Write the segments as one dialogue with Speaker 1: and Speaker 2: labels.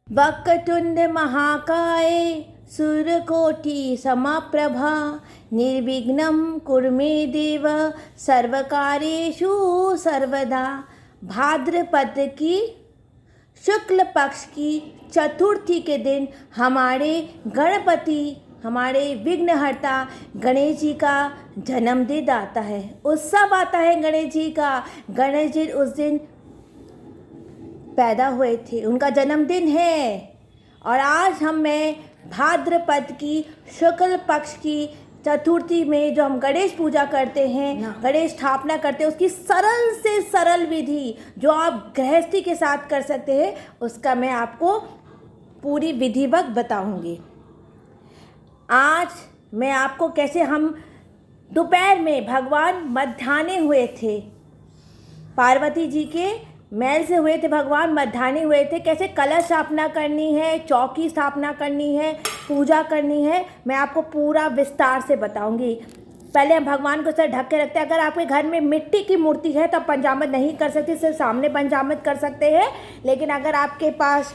Speaker 1: वक्रतुंड महाकाय सूर्यकोटि समप्रभा निर्विघ्नं कुरु मे देव सर्वकार्येषु सर्वदा। भाद्रपद की शुक्ल पक्ष की चतुर्थी के दिन हमारे गणपति, हमारे विघ्नहर्ता गणेश जी का जन्मदिन आता है, उत्सव आता है गणेश जी का। गणेश जी उस दिन पैदा हुए थे, उनका जन्मदिन है। और आज मैं भाद्रपद की शुक्ल पक्ष की चतुर्थी में जो हम गणेश पूजा करते हैं, गणेश स्थापना करते हैं, उसकी सरल से सरल विधि जो आप गृहस्थी के साथ कर सकते हैं, उसका मैं आपको पूरी विधिवत बताऊंगी। आज मैं आपको कैसे हम दोपहर में भगवान मध्याह्ने हुए थे, पार्वती जी के मैल से हुए थे, भगवान मध्याह्ने हुए थे, कैसे कलश स्थापना करनी है, चौकी स्थापना करनी है, पूजा करनी है, मैं आपको पूरा विस्तार से बताऊंगी। पहले हम भगवान को सर ढक के रखते हैं। अगर आपके घर में मिट्टी की मूर्ति है तो आप पंचामृत नहीं कर सकते, सिर्फ सामने पंचामृत कर सकते हैं। लेकिन अगर आपके पास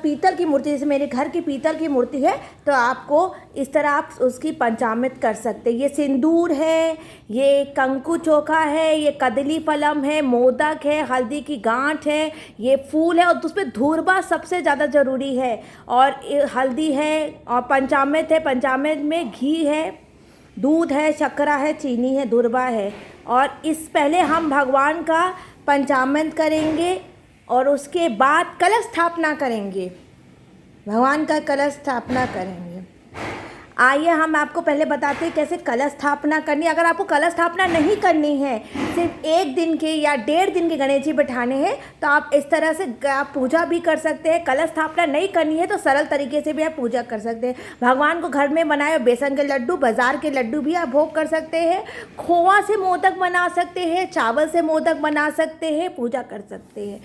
Speaker 1: पीतल की मूर्ति, जैसे मेरे घर की पीतल की मूर्ति है, तो आपको इस तरह आप उसकी पंचामृत कर सकते हैं। ये सिंदूर है, ये कंकु चोखा है, ये कदली फलम है, मोदक है, हल्दी की गांठ है, ये फूल है, और उसमें धूर्बा सबसे ज़्यादा ज़रूरी है, और हल्दी है, और पंचामृत है। पंचामृत में घी है, दूध है, शक्करा है, चीनी है, धूर्बा है। और इस पहले हम भगवान का पंचामृत करेंगे और उसके बाद कलश स्थापना करेंगे, भगवान का कलश स्थापना करेंगे। आइए हम आपको पहले बताते हैं कैसे कलश स्थापना करनी है। अगर आपको कलश स्थापना नहीं करनी है, सिर्फ 1 दिन के या 1.5 दिन के गणेश जी बैठाने हैं, तो आप इस तरह से आप पूजा भी कर सकते हैं। कलश स्थापना नहीं करनी है तो सरल तरीके से भी आप पूजा कर सकते हैं। भगवान को घर में बनाए बेसन के लड्डू, बाज़ार के लड्डू भी आप भोग कर सकते हैं। खोआ से मोदक बना सकते हैं, चावल से मोदक बना सकते हैं, पूजा कर सकते हैं।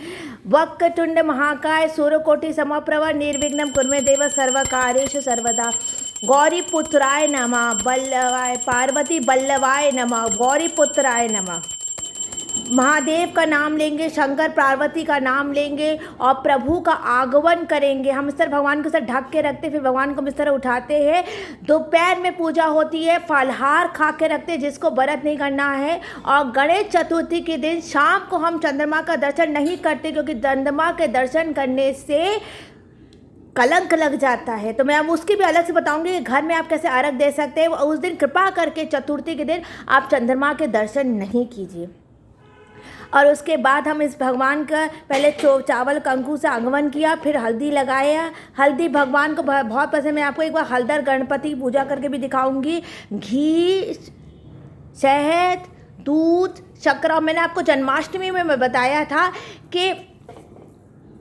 Speaker 1: वक्रतुंड महाकाय सूर्यकोटि समप्रभा निर्विघ्नं कुरु मे देव सर्वकार्येषु सर्वदा। गौरी पुत्राय नमः, बल्लवाय पार्वती बल्लवाय नमः, गौरी पुत्राय नमः। महादेव का नाम लेंगे, शंकर पार्वती का नाम लेंगे और प्रभु का आगमन करेंगे। हम इस तरह भगवान को सर ढक के रखते हैं, फिर भगवान को इस तरह उठाते हैं। दोपहर में पूजा होती है, फलहार खा के रखते हैं जिसको व्रत नहीं करना है। और गणेश चतुर्थी के दिन शाम को हम चंद्रमा का दर्शन नहीं करते, क्योंकि चंद्रमा के दर्शन करने से कलंक लग जाता है। तो मैं अब उसकी भी अलग से बताऊंगी कि घर में आप कैसे अर्घ दे सकते हैं। उस दिन कृपा करके चतुर्थी के दिन आप चंद्रमा के दर्शन नहीं कीजिए। और उसके बाद हम इस भगवान का पहले चावल कंकु से आगमन किया, फिर हल्दी लगाया। हल्दी भगवान को बहुत पसंद है। मैं आपको एक बार हलदर गणपति की पूजा करके भी दिखाऊंगी। घी, शहद, दूध, शक्कर। मैंने आपको जन्माष्टमी में मैं बताया था कि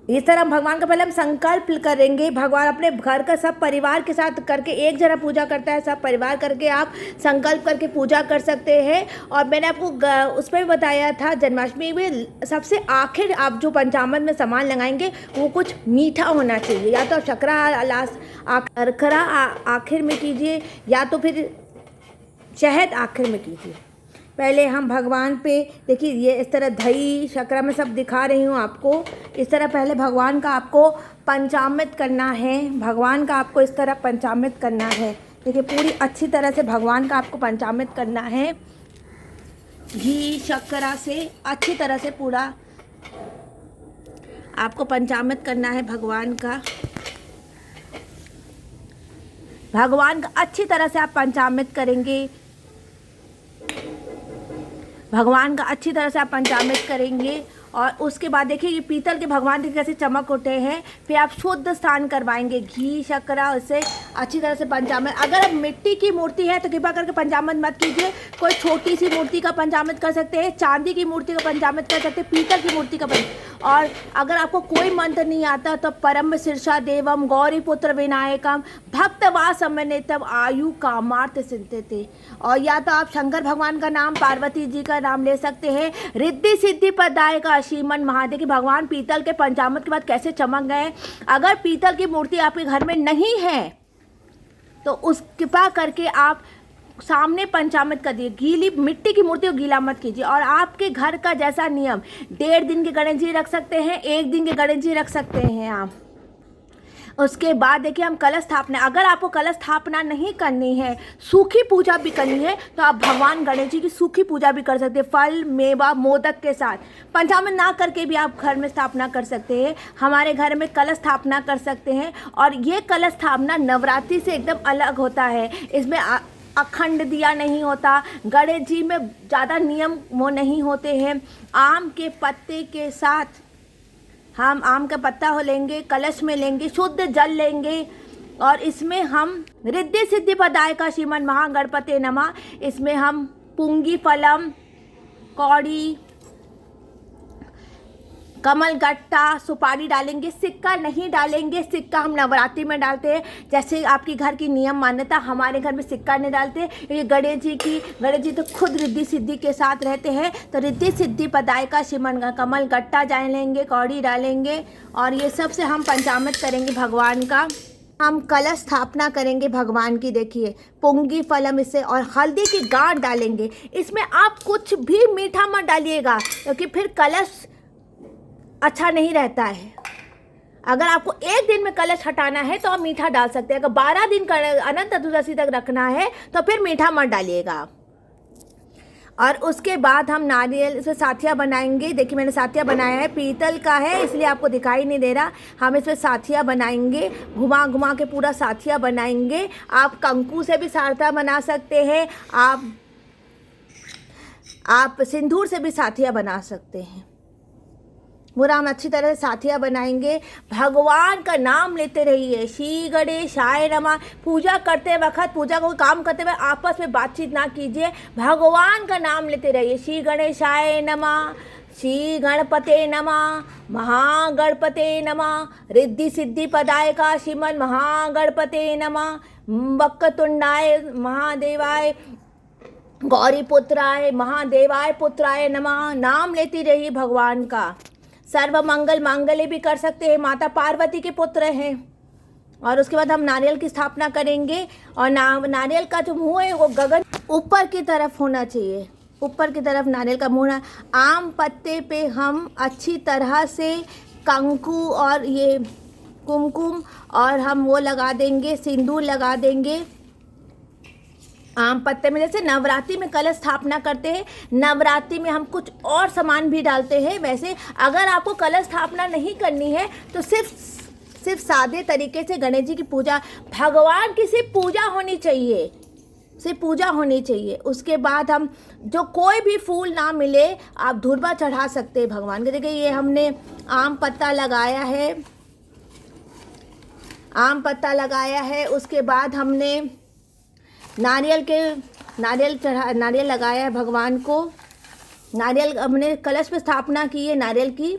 Speaker 1: इस तरह भगवान का पहले हम संकल्प करेंगे। भगवान अपने घर का सब परिवार के साथ करके, एक जना पूजा करता है, सब परिवार करके आप संकल्प करके पूजा कर सकते हैं। और मैंने आपको उस पर भी बताया था जन्माष्टमी में सबसे आखिर आप जो पंचामृत में सामान लगाएंगे वो कुछ मीठा होना चाहिए। या तो शर्करा आखिर में कीजिए, या तो फिर शहद आखिर में कीजिए। पहले हम भगवान पे देखिए, ये इस तरह दही शक्कर में सब दिखा रही हूँ आपको। इस तरह पहले भगवान का आपको पंचामृत करना है। भगवान का आपको इस तरह पंचामृत करना है। देखिए पूरी अच्छी तरह से भगवान का आपको पंचामृत करना है। घी शक्करा से अच्छी तरह से पूरा आपको पंचामृत करना है। भगवान का अच्छी तरह से आप पंचामृत करेंगे। भगवान का अच्छी तरह से आप पंचामृत करेंगे। और उसके बाद देखिए ये पीतल के भगवान के कैसे चमक उठे हैं। फिर आप शुद्ध स्नान करवाएंगे घी शक्करा उससे अच्छी तरह से पंचामृत। अगर आप मिट्टी की मूर्ति है तो कृपा करके पंचामृत मत कीजिए। कोई छोटी सी मूर्ति का पंचामृत कर सकते हैं, चांदी की मूर्ति का पंचामृत कर सकते हैं, पीतल की मूर्ति का और अगर आपको कोई मंत्र नहीं आता तो परम शीर्षा देवम गौरी पुत्र विनायकम भक्तवासम नित्यम आयु कामार्थ सिद्धते। और या तो आप शंकर भगवान का नाम, पार्वती जी का नाम ले सकते हैं। रिद्धि सिद्धि प्रदायक श्रीमन महादेव की भगवान पीतल के पंचामृत के बाद कैसे चमक गए। अगर पीतल की मूर्ति आपके घर में नहीं है तो उस कृपा करके आप सामने पंचामृत कर दिए। गीली मिट्टी की मूर्ति को गीला मत कीजिए। और आपके घर का जैसा नियम, 1.5 दिन के गणेश जी रख सकते हैं, 1 दिन के गणेश जी रख सकते हैं आप। उसके बाद देखिए हम कलश स्थापना, अगर आपको कलश स्थापना नहीं करनी है, सूखी पूजा भी करनी है, तो आप भगवान गणेश जी की सूखी पूजा भी कर सकते हैं, फल मेवा मोदक के साथ। पंचामृत ना करके भी आप घर में स्थापना कर सकते हैं। हमारे घर में कलश स्थापना कर सकते हैं। और ये कलश स्थापना नवरात्रि से एकदम अलग होता है। इसमें अखंड दिया नहीं होता। गणेश जी में ज़्यादा नियम वो नहीं होते हैं। आम के पत्ते के साथ हम आम का पत्ता हो लेंगे, कलश में लेंगे, शुद्ध जल लेंगे, और इसमें हम रिद्धि सिद्धि पदायका श्रीमन महागणपते नमः, इसमें हम पुंगी फलम, कौड़ी, कमल गट्टा, सुपारी डालेंगे। सिक्का नहीं डालेंगे। सिक्का हम नवरात्रि में डालते हैं। जैसे आपकी घर की नियम मान्यता, हमारे घर में सिक्का नहीं डालते। ये गणेश जी तो खुद रिद्धि सिद्धि के साथ रहते हैं। तो रिद्धि सिद्धि पदायका श्रीमन कमल गट्टा डालेंगे, कौड़ी डालेंगे, और ये सब से हम पंचामृत करेंगे भगवान का। हम कलश स्थापना करेंगे भगवान की। देखिए पुंगी फलम इससे, और हल्दी की गांठ डालेंगे। इसमें आप कुछ भी मीठा मत डालिएगा, क्योंकि फिर कलश अच्छा नहीं रहता है। अगर आपको 1 दिन में कलश हटाना है तो आप मीठा डाल सकते हैं। अगर 12 दिन अनंत चतुर्दशी तक रखना है तो फिर मीठा मत डालिएगा। और उसके बाद हम नारियल से साथिया बनाएंगे। देखिए मैंने साथिया बनाया है, पीतल का है इसलिए आपको दिखाई नहीं दे रहा। हम इसमें साथिया बनाएंगे, घुमा घुमा के पूरा साथिया बनाएंगे। आप कंकु से भी साथिया बना सकते हैं। आप सिंदूर से भी साथिया बना सकते हैं। पूरा हम अच्छी तरह से साथिया बनाएंगे। भगवान का नाम लेते रहिए, श्री गणेशाय नमः। पूजा करते वक्त, पूजा का कोई काम करते हुए आपस में बातचीत ना कीजिए, भगवान का नाम लेते रहिए। श्री गणेशाय नमः, श्री गणपते नमः, महागणपते नमः, रिद्धि सिद्धि पदायका श्रीमन महागणपते नमः, वक्रतुंडाय महादेवाय, गौरी पुत्राय महादेवाय पुत्राय नमः। नाम लेती रहिए भगवान का। सर्व मंगल मांगल्य भी कर सकते हैं, माता पार्वती के पुत्र हैं। और उसके बाद हम नारियल की स्थापना करेंगे। और नारियल का जो मुंह है वो गगन ऊपर की तरफ होना चाहिए, ऊपर की तरफ नारियल का मुंह। आम पत्ते पे हम अच्छी तरह से कंकु और ये कुमकुम और हम वो लगा देंगे, सिंदूर लगा देंगे आम पत्ते में। जैसे नवरात्रि में कलश स्थापना करते हैं, नवरात्रि में हम कुछ और सामान भी डालते हैं। वैसे अगर आपको कलश स्थापना नहीं करनी है तो सिर्फ सादे तरीके से गणेश जी की पूजा, भगवान की सिर्फ पूजा होनी चाहिए, सिर्फ पूजा होनी चाहिए। उसके बाद हम जो कोई भी फूल ना मिले आप धूर्वा चढ़ा सकते हैं भगवान के। देखिए ये हमने आम पत्ता लगाया है, आम पत्ता लगाया है। उसके बाद हमने नारियल लगाया है भगवान को। नारियल हमने कलश पे स्थापना की है नारियल की।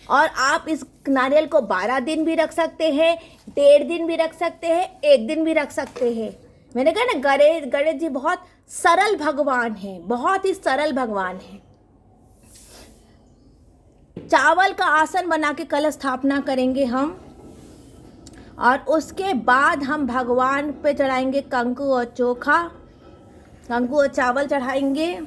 Speaker 1: और आप इस नारियल को 12 दिन भी रख सकते हैं, 1.5 दिन भी रख सकते हैं, 1 दिन भी रख सकते हैं। मैंने कहा ना गणेश जी बहुत सरल भगवान हैं, बहुत ही सरल भगवान हैं। चावल का आसन बना के कलश स्थापना करेंगे हम। और उसके बाद हम भगवान पे चढ़ाएंगे कंकु और चोखा, कंकु और चावल चढ़ाएंगे।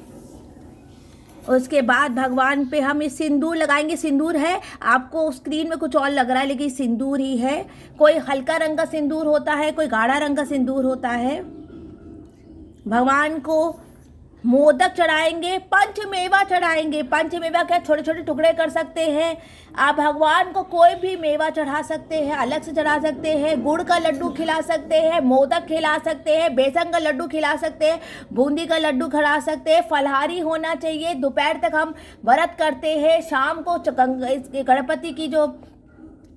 Speaker 1: उसके बाद भगवान पे हम इस सिंदूर लगाएंगे। सिंदूर है, आपको स्क्रीन में कुछ और लग रहा है लेकिन सिंदूर ही है। कोई हल्का रंग का सिंदूर होता है, कोई गाढ़ा रंग का सिंदूर होता है। भगवान को मोदक चढ़ाएंगे, पंचमेवा चढ़ाएंगे। पंचमेवा के छोटे छोटे टुकड़े कर सकते हैं आप। भगवान को कोई भी मेवा चढ़ा सकते हैं, अलग से चढ़ा सकते हैं। गुड़ का लड्डू खिला सकते हैं, मोदक खिला सकते हैं, बेसन का लड्डू खिला सकते हैं, बूंदी का लड्डू खिला सकते हैं। फलाहारी होना चाहिए। दोपहर तक हम व्रत करते हैं। शाम को गणपति की जो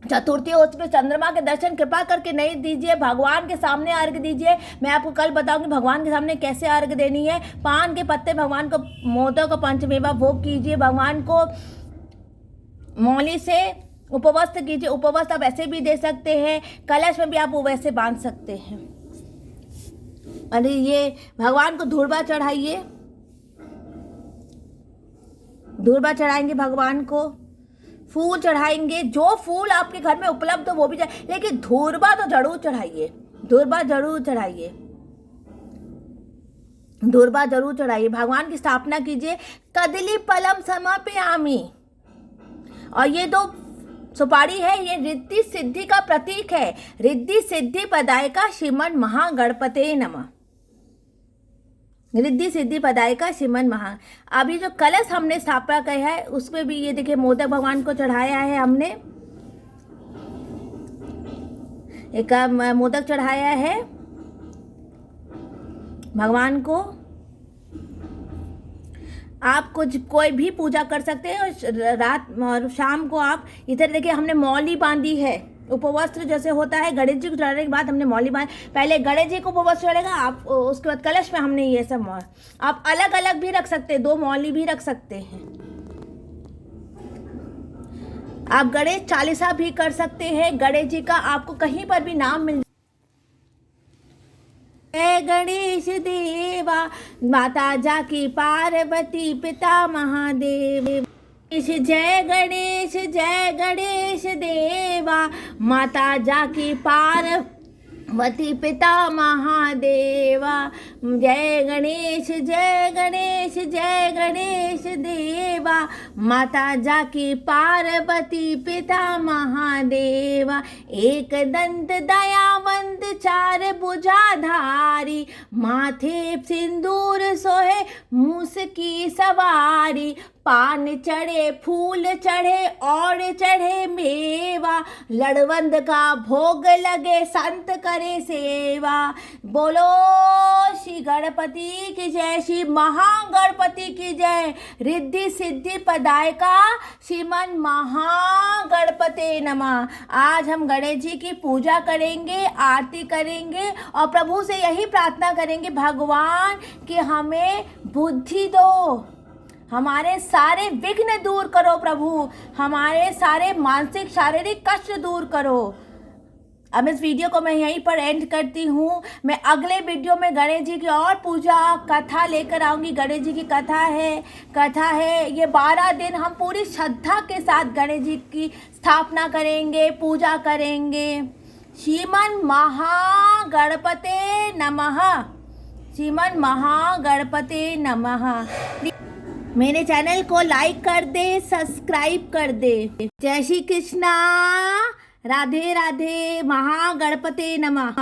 Speaker 1: चतुर्थी हो उसमें चंद्रमा के दर्शन कृपा करके नहीं दीजिए, भगवान के सामने अर्घ दीजिए। मैं आपको कल बताऊंगी भगवान के सामने कैसे अर्घ देनी है। पान के पत्ते भगवान को, मोदक और पंचमेवा भोग कीजिए। भगवान को मौली से उपवस्त्र कीजिए। उपवस्त्र आप ऐसे भी दे सकते हैं, कलश में भी आप वैसे बांध सकते हैं। अरे ये भगवान को धूर्वा चढ़ाइए, धूर्वा चढ़ाएंगे भगवान को। फूल चढ़ाएंगे, जो फूल आपके घर में उपलब्ध हो वो भी लेकिन धूर्वा तो जरूर चढ़ाइए, धूर्वा जरूर चढ़ाइए। दूर्वा जरूर चढ़ाइए, भगवान की स्थापना कीजिए। कदली फलम समर्पयामि। और ये दो सुपारी है, ये रिद्धि सिद्धि का प्रतीक है। रिद्धि सिद्धि पदायका श्रीमन महागणपते नमः। रिद्धि सिद्धि पदायका श्रीमन महा। अभी जो कलश हमने स्थापना किया है उसमें भी ये देखिए मोदक भगवान को चढ़ाया है हमने, एक मोदक चढ़ाया है भगवान को। आप कुछ कोई भी पूजा कर सकते हैं और रात और शाम को आप इधर देखिए हमने मौली बांधी है, उपवस्त्र जैसे होता है गणेश जी को चढ़ाने के बाद हमने मौली बांध, पहले गणेश जी को उपवस्त्र चढ़ेगा, आप उसके बाद कलश में हमने ये सब आप अलग अलग भी रख सकते हैं, 2 मौली भी रख सकते हैं। आप गणेश चालीसा भी कर सकते हैं, गणेश जी का आपको कहीं पर भी नाम मिल। जय गणेश देवा माता जाकी पार्वती पिता महादेव। जय गणेश देवा माता जाकी पार्वती पिता महादेवा। जय गणेश देवा माता जाकी पार्वती पिता महादेवा। एक दंत दयावंत 4 भुजाधारी, माथे सिंदूर सोहे मूस की सवारी। पान चढ़े फूल चढ़े और चढ़े मेवा, लड़वंद का भोग लगे संत करे सेवा। बोलो श्री गणपति की जय, श्री महागणपति की जय। रिद्धि सिद्धि पदायका श्रीमन महागणपते नमः। आज हम गणेश जी की पूजा करेंगे, आरती करेंगे और प्रभु से यही प्रार्थना करेंगे भगवान कि हमें बुद्धि दो, हमारे सारे विघ्न दूर करो प्रभु, हमारे सारे मानसिक शारीरिक कष्ट दूर करो। अब इस वीडियो को मैं यहीं पर एंड करती हूँ। मैं अगले वीडियो में गणेश जी की और पूजा कथा लेकर आऊँगी। गणेश जी की कथा है ये 12 दिन हम पूरी श्रद्धा के साथ गणेश जी की स्थापना करेंगे, पूजा करेंगे। श्रीमन महागणपते नमः। श्रीमन महागणपते नमः। मेरे चैनल को लाइक कर दे, सब्सक्राइब कर दे। जय श्री कृष्णा, राधे राधे, महागणपते नमः।